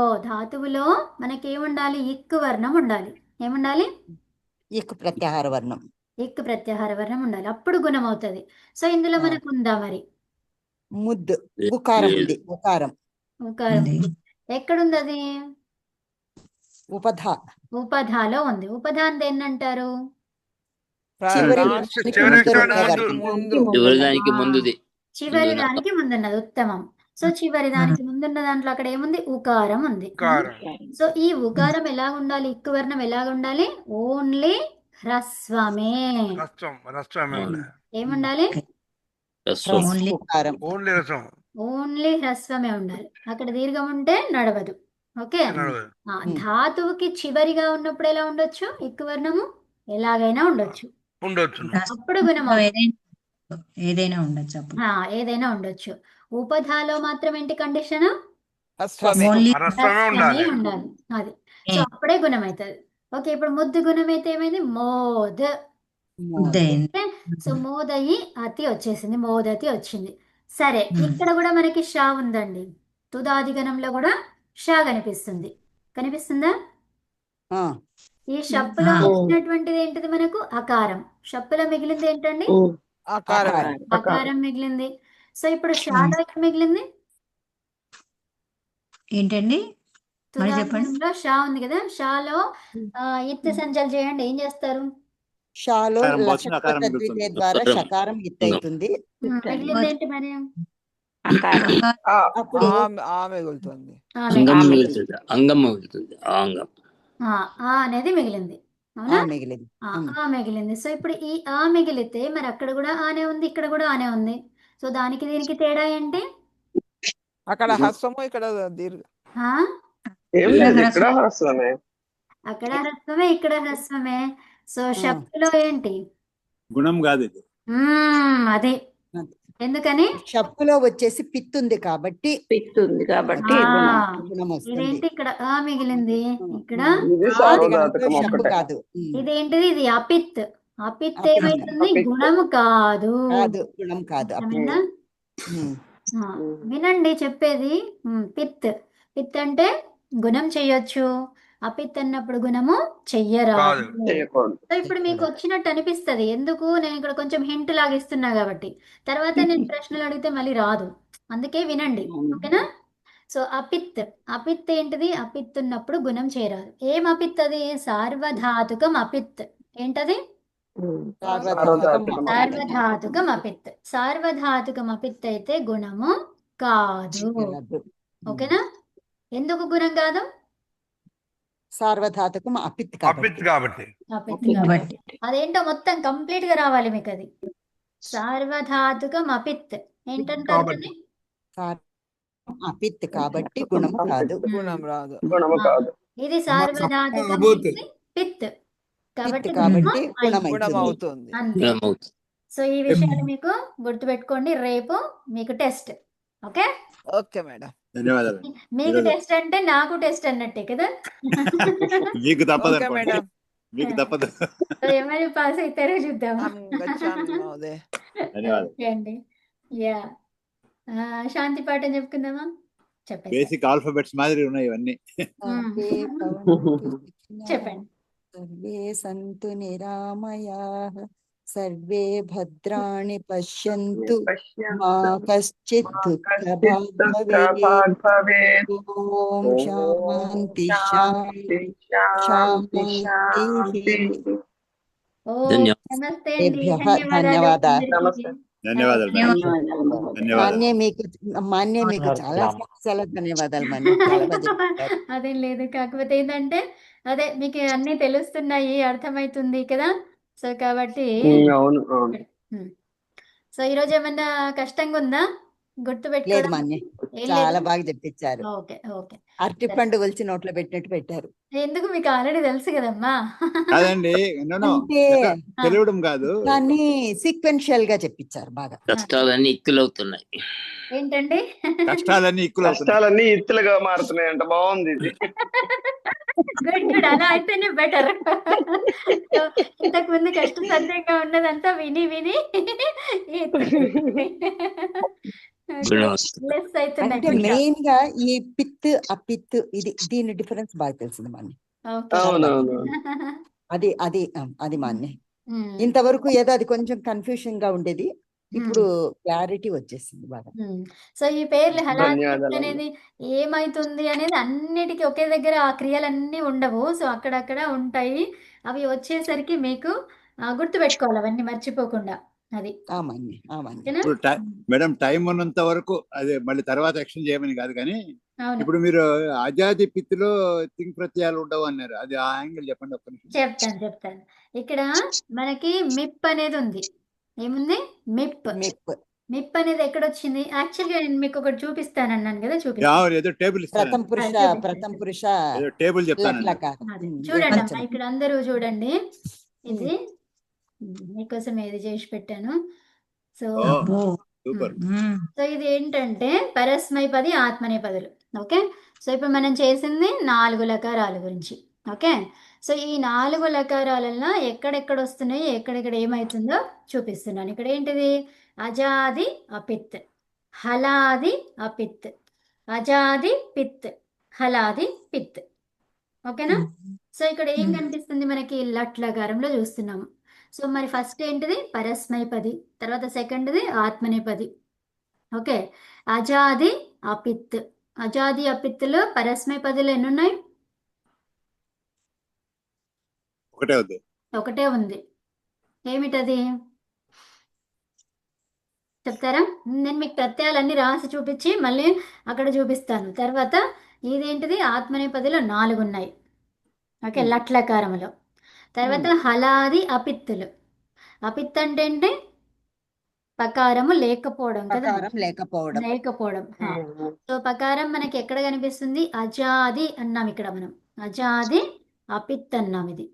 మనకేముండాలి? ఇక్కు వర్ణం ఉండాలి. ఏముండాలి? ఇక్కు ప్రత్యాహార వర్ణం. ఇక్కు ప్రత్యాహార వర్ణం ఉండాలి, అప్పుడు గుణం అవుతుంది. సో ఇందులో మనకు ఉందా మరి? ముద్దు ఉకారం ఉంది. ఉకారం ఎక్కడుంది అది? ఉపధాలో ఉంది. ఉపధా అని దేన్ని అంటారు? చివరి లాస్ట్ దానికి చివరి ముందర అక్షరానికి ఉన్నదానికి ముందు చివరి దానికి ముందుది చివరి ముందున్న దానికి ముందున్నది ఉత్తమం. సో చివరి దానికి ముందున్న దాంట్లో అక్కడ ఏముంది? ఉకారం ఉంది. కారం. సో ఈ ఉకారం ఎలా ఉండాలి? ఇక్కు వర్ణం ఎలా ఉండాలి? ఓన్లీ హ్రస్వమే. రస్వమే ఉండాలి. ఏముండాలి? రస్వం ఓన్లీ ఉకారం. ఓన్లీ రసం ఓన్లీ హ్రస్వమే ఉండాలి. అక్కడ దీర్ఘం ఉంటే నడవదు. ఓకే. నడవదు. ధాతువుకి చివరిగా ఉన్నప్పుడు ఎలా ఉండొచ్చు? ఇక్కు వర్ణము ఎలాగైనా ఉండొచ్చు. ఉండొచ్చు. అప్పుడు గుణం అవుతుంది. ఏదైనా ఉండొచ్చు అప్పుడు. ఏదైనా ఉండొచ్చు. ఉపధాలో మాత్రం ఏంటి కండిషన్? హ్రస్వమే. ఓన్లీ రస్వమే ఉండాలి. ఉండాలి. అది. సో అప్పుడే గుణం అవుతుంది. ఓకే. ఇప్పుడు ముద్దు గుణం అయితే ఏమైంది? మోద్. ఉద్దయింది. సో మోదయి అతి వచ్చేసింది. మోదతి వచ్చింది. సరే, ఇక్కడ కూడా మనకి షా ఉందండి. తుదాదిగణంలో కూడా షా కనిపిస్తుంది. కనిపిస్తుందా? ఆ, ఈ షప్పులో ఆ. వచ్చినటువంటిది ఏంటిది మనకు? అకారం. షప్పులో మిగిలింది ఏంటండి? ఆకారం. అకారం మిగిలింది. సో ఇప్పుడు షాలో ఏం మిగిలింది? ఏంటండి? మరి చెప్పండి. తుదాదిగణంలో షా ఉంది కదా. షాలో ఇత్ సంచల్ చేయండి. ఏం చేస్తారు? షాలో అకారం పోతుంది, లషత్వ అకారం తద్వితే మిగులుతుంది. ద్వారా అకారం. షకారం గిత్తవుతుంది. మిగిలింది ఏంటి మరి? అప్పుడు ఆ మిగులుతుంది. అంగం మిగులుతుంది. అంగం మిగులుతుంది. ఆ అంగం ఆ అనేది మిగిలింది. అవునా? మిగిలింది. ఆ మిగిలింది. సో ఇప్పుడు ఈ ఆ మిగిలితే మరి అక్కడ కూడా ఆనే ఉంది, ఇక్కడ కూడా ఆనే ఉంది. సో దానికి దీనికి తేడా ఏంటి? అక్కడ హ్రస్వము, ఇక్కడ దీర్ఘ. ఆ? ఏం లేదు, ఇక్కడ హ్రస్వమే. అక్కడ హ్రస్వమే, ఇక్కడ హ్రస్వమే. సో షప్పులో ఏంటి? గుణం కాదు ఇది. అది. ఎందుకని? షప్పులో వచ్చేసి పిత్తుంది కాబట్టి గుణం వస్తుంది. ఇదేంటి? ఇక్కడ ఆ మిగిలింది, ఇక్కడ ఇది ఆ. సార్వధాతుకం షప్పు ఒక్కటే. కాదు. ఇదేంటిది? ఇది అపిత్. అపిత్ అపిత్. ఏమైతుంది? అపిత్. గుణము కాదు. కాదు, గుణం కాదు. అర్థమైందా? ఉమ్. వినండి చెప్పేది. పిత్. పిత్ అంటే గుణం చెయ్యొచ్చు. అపిత్ అన్నప్పుడు గుణము చెయ్యరాదు. కాదు. చేయకూడదు. సో ఇప్పుడు మీకు వచ్చినట్టు అనిపిస్తది. ఎందుకు? నేను ఇక్కడ కొంచెం హింట్ లాగిస్తున్నా కాబట్టి. తర్వాత నేను ప్రశ్నలు అడిగితే మళ్ళీ రాదు. అందుకే వినండి. ఓకేనా? సో అపిత్. అపిత్ ఏంటిది? అపిత్ ఉన్నప్పుడు గుణం చేయరాదు. ఏం అపిత్ అది? సార్వధాతుకం అపిత్. ఏంటది? సార్వధాతుకం. సార్వధాతుకం అపిత్. సార్వధాతుకం అపిత్ అయితే గుణము కాదు. ఓకేనా? ఎందుకు గుణం కాదు? సార్వధాతుకం అపిత్ అపిత్ కాబట్టి. కాబట్టి. అపిత్ కాబట్టి. అదేంటో మొత్తం కంప్లీట్ గా రావాలి మీకు అది. సార్వధాతుకం అపిత్ ఏంటంటారు కాబట్టి. దాన్ని? అపిత్ కాబట్టి గుణము కాదు. గుణం రాదు. గుణము కాదు. ఇది సార్వధాతుకం అబూత్. ఇది పిత్ కాబట్టి పిత్ కాబట్టి గుణము గుణం అయింది. గుణం అవుతుంది. అవుతుంది. అంతే. గుణం అవుతుంది. సో ఈ విషయాలు మీకు గుర్తుపెట్టుకోండి. రేపు మీకు టెస్ట్. ఓకే. Okay madam. ధన్యవాదాలు. మీకు ఈరోజు టెస్ట్ అంటే నాకు టెస్ట్ అన్నట్టే కదా. మీకు తప్పదు ఓకే అనుకోండి. మేడం. మీకు తప్పదు. సో ఏమైనా పాస్ అవుతారో చూద్దాం. అహం గచ్చామి మహోదయ. ధన్యవాదాలు. ఓకే అండి. యా. శాంతి పాఠం చెప్పుకుందామా? చెప్పండి. బేసిక్ ఆల్ఫాబెట్స్ మాదిరి ఉన్నాయి ఇవన్నీ. సర్వే భవంతు సుఖినః, చెప్పండి. సర్వే సంతు నిరామయాః, సర్వే భద్రాణి పశ్యంతు, మా కశ్చిత్ దుఃఖభాగ్ భవేత్. ఓం శాంతి శాంతి శాంతి. ఓ ధన్యవాదాలు. నమస్తే అండి. ధన్యవాదాలు. ధన్యవాదాలు. నమస్తే. ధన్యవాదాలు మేడం. ధన్యవాదాలు. మాన్య మీకు చాలా చాలా ధన్యవాదాలు. మాన్య చాలా బాగా చెప్పారు. అదేం లేదు. కాకపోతే ఏంటంటే అదే మీకు అన్ని తెలుస్తున్నాయి, అర్థమవుతుంది కదా. సో కాబట్టి అవును అవును. సో ఈరోజు ఏమన్నా కష్టంగా ఉందా లేదు గుర్తుపెట్టుకోవడం? మాన్య, ఏం చాలా లేదు. బాగా చెప్పించారు. Okay okay. అరటిపండు ఒలిచి నోట్లో పెట్టినట్టు పెట్టారు. ఎందుకు? మీకు ఆల్రెడీ తెలుసు కదమ్మా. కాదండి, నో అంటే తెలియడం కాదు. దాన్ని సీక్వెన్షియల్ గా చెప్పించారు బాగా. కష్టాలన్నీ ఇక్కులవుతున్నాయి. ఏంటండి? కష్టాలన్నీ ఇక్కులు అవుతున్నాయి. కష్టాలన్నీ ఇత్తులుగా మారుతున్నాయి అంట. బాగుంది ఇది. Good good. అలా అయితేనే బెటర్. ఇంతకు ముందు కష్టసాధ్యంగా ఉన్నదంతా విని విని గుణం వస్తుంది. లెస్ అవుతున్నాయి అంటే ఇంకా. మెయిన్ గా ఈ పిత్ అపిత్ దీని డిఫరెన్స్ బాగా తెలిసింది మాన్య. ఓకే. అవునవును. అది అది అది మాన్య. ఉమ్. ఇంతవరకు ఏదో అది కొంచెం కన్ఫ్యూషన్ గా ఉండేది. ఇప్పుడు క్లారిటీ వచ్చేసింది బాగా. సో ఈ పేర్లు హలాల్ ధన్యవాదాలు. అనేది ఏమైతుంది అనేది అన్నిటికీ ఒకే దగ్గర ఆ క్రియలన్నీ ఉండవు. సో అక్కడక్కడ ఉంటాయి. అవి వచ్చేసరికి మీకు గుర్తుపెట్టుకోవాలి అవన్నీ మర్చిపోకుండా. అది ఆమని ఆమని ఓకేనా? ఇప్పుడు మేడం టైం ఉన్నంత వరకు అదే మళ్ళీ తర్వాత ఎక్స్చేంజ్ చేయమని కాదు కానీ అవును, ఇప్పుడు మీరు అజాది పిత్తులో తింగ్ ప్రత్యయాలు ఉండవు అన్నారు. అది ఆ యాంగిల్ చెప్పండి ఒక్క నిమిషం. చెప్తాను. ఇక్కడ మనకి మిప్ అనేది ఉంది. ఏముంది? మిప్. మిప్ మిప్ అనేది ఎక్కడ వచ్చింది? యాక్చువల్గా నేను మీకు ఒకటి చూపిస్తాను అన్నాను కదా, చూపిస్తాను. ఏదో టేబుల్ ప్రథమ ఇస్తాను, పురుష చూపిస్తాను. ప్రథమ పురుష ఏదో టేబుల్ చెప్తాను. లట్లకారం. అది చూడండి అమ్మా, పంచమం. ఇక్కడ అందరూ చూడండి. ఇది మీకోసం ఏది చేసి పెట్టాను. సో అబ్బో. సూపర్. సో ఇది ఏంటంటే పరస్మైపది ఆత్మనేపదులు. ఓకే, సో ఇప్పుడు మనం చేసింది 4 లకారాల గురించి. ఓకే, సో ఈ 4 లకారాలలో ఎక్కడెక్కడ వస్తున్నాయి, ఎక్కడెక్కడ ఏమవుతుందో చూపిస్తున్నాను. ఇక్కడ ఏంటిది? Azadi అపిత్, హలాది అపిత్, Azadi pith, హలాది pith. ఓకేనా? సో ఇక్కడ ఏం కనిపిస్తుంది మనకి? లట్ లకారంలో చూస్తున్నాము. సో మరి ఫస్ట్ ఏంటిది? పరస్మైపది, తర్వాత సెకండ్ది ఆత్మనేపది. ఓకే, అజాది అపిత్. అజాది అపిత్తులో పరస్మైపదిలో ఎన్ని ఉన్నాయి? ఒకటే ఉంది. ఏమిటది చెప్తారా? నేను మీకు ప్రత్యయాలన్నీ రాసి చూపించి మళ్ళీ అక్కడ చూపిస్తాను. తర్వాత ఇదేంటిది? ఆత్మనేపదిలో 4 ఉన్నాయి. ఓకే, లట్లకారములో. తర్వాత హలాది అపిత్తులు. అపిత్ అంటే ఏంటి? పకారము లేకపోవడం కదా, ప్రకారం లేకపోవడం. లేకపోవడం. సో పకారం మనకి ఎక్కడ కనిపిస్తుంది? అజాది అన్నాం ఇక్కడ మనం. అజాది అపిత్ అన్నాం. ఇది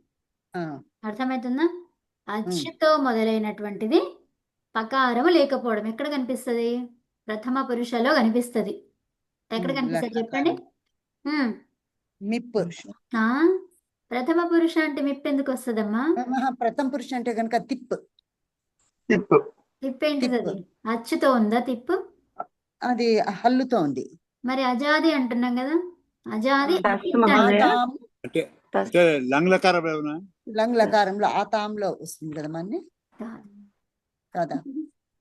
ఆ, అర్థమవుతుందా? అచ్చుతో మొదలైనటువంటిది పకారము లేకపోవడం ఎక్కడ కనిపిస్తుంది? ప్రథమ పురుషలో కనిపిస్తుంది. ఎక్కడ కనిపిస్తుంది చెప్పండి? మిప్. ఆ, ప్రథమ పురుష అంటే మిప్ ఎందుకు వస్తుందమ్మా? ప్రథమ పురుష అంటే కనుక తిప్. తిప్పు. తిప్పు ఏంటిది? అది అచ్చుతో ఉందా తిప్పు? అది హల్లుతో ఉంది. మరి అజాది అంటున్నాం కదా, అజాది అపిత్ అంటే ఆతాం అంటే లంగ్లకారం ఏమన్నా? లంగ్ లకారంలో ఆతాంలో వస్తుంది కదా మన్ని కదా.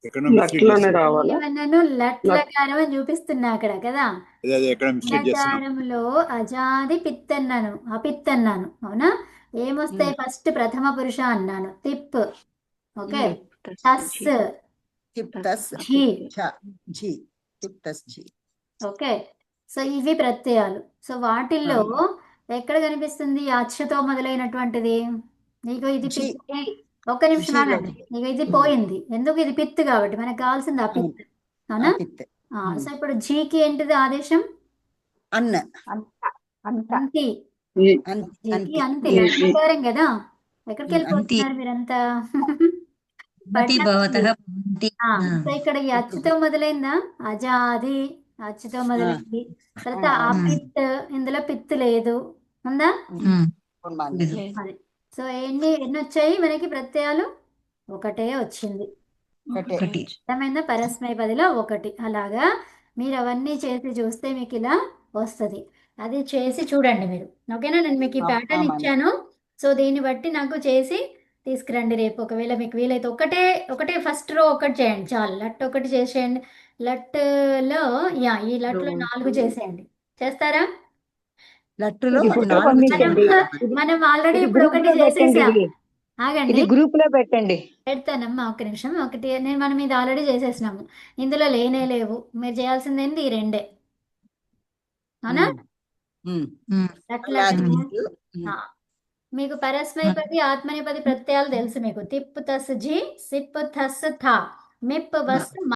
ఎక్కడ లట్లోనే రావాలా? ఏమన్నాను? లట్లకారం అని చూపిస్తున్నా అక్కడ కదా. ఎక్కడ మిస్టేక్ చేస్తున్నాం? లకారంలో అజాది పిత్ అన్నాను, అపిత్ అన్నాను. అవునా? ఏమొస్తాయి? ఫస్ట్ ప్రథమ పురుష అన్నాను, తిప్. ఓకే, తస్, తిప్ తస్ ఝీ. ఝీ. తిప్ తస్ ఝీ. ఓకే, సో ఇవి ప్రత్యయాలు. సో వాటిల్లో ఎక్కడ కనిపిస్తుంది అచ్చుతో మొదలైనటువంటిది? నీకు ఇది ఝీ. పిత్. ఒక్క నిమిషం ఝీలో. ఆగండి. నీకు ఇది పోయింది. ఎందుకు? ఇది పిత్ కాబట్టి మనకు కావాల్సింది అపిత్. అవునా? అపిత్. సో ఇప్పుడు జీకి ఏంటిది ఆదేశం? అన్న అంతి. అంతి జీకి అంతి లట్లకారం కదా. ఎక్కడికి వెళ్ళిపోతున్నారు మీరంతా? భవతి భవతః భవంతి. సో ఇక్కడ ఈ అచ్చుతో మొదలైందా? అజాది అచ్చుతో మొదలైంది. తర్వాత అపిత్, ఇందులో పిత్ లేదు, ఉందా? అది. సో ఎన్ని వచ్చాయి మనకి ప్రత్యయాలు? ఒకటే వచ్చింది. ఒకటి. అర్థమైందా? పరస్మైపదిలో 1. అలాగా మీరు అవన్నీ చేసి చూస్తే మీకు ఇలా వస్తుంది. అది చేసి చూడండి మీరు. ఓకేనా? నేను మీకు ఈ ప్యాటర్న్ ఇచ్చాను. సో దీన్ని బట్టి నాకు చేసి తీసుకురండి రేపు. ఒకవేళ మీకు వీలైతే ఒకటే ఫస్ట్ రో ఒకటి చేయండి చాలు. లట్ ఒకటి చేసేయండి. లట్లో ఈ లట్లో 4 చేసేయండి. చేస్తారా? లట్టులో మనం ఆల్రెడీ ఇప్పుడు ఒకటి చేసేసాం. ఆగండి, గ్రూప్ లో పెట్టండి. పెడతానమ్మా ఒక్క నిమిషం. ఒకటి మనం ఇది ఆల్రెడీ చేసేసినాము. ఇందులో లేనే లేవు. మీరు చేయాల్సింది ఏంటి? ఈ 2. అవునా? అట్లా మీకు పరస్మైపది ఆత్మనేపది ప్రత్యయాలు తెలుసు మీకు. తిప్పు తస్ జీ, సిప్పు తస్ థా, మిప్ వస్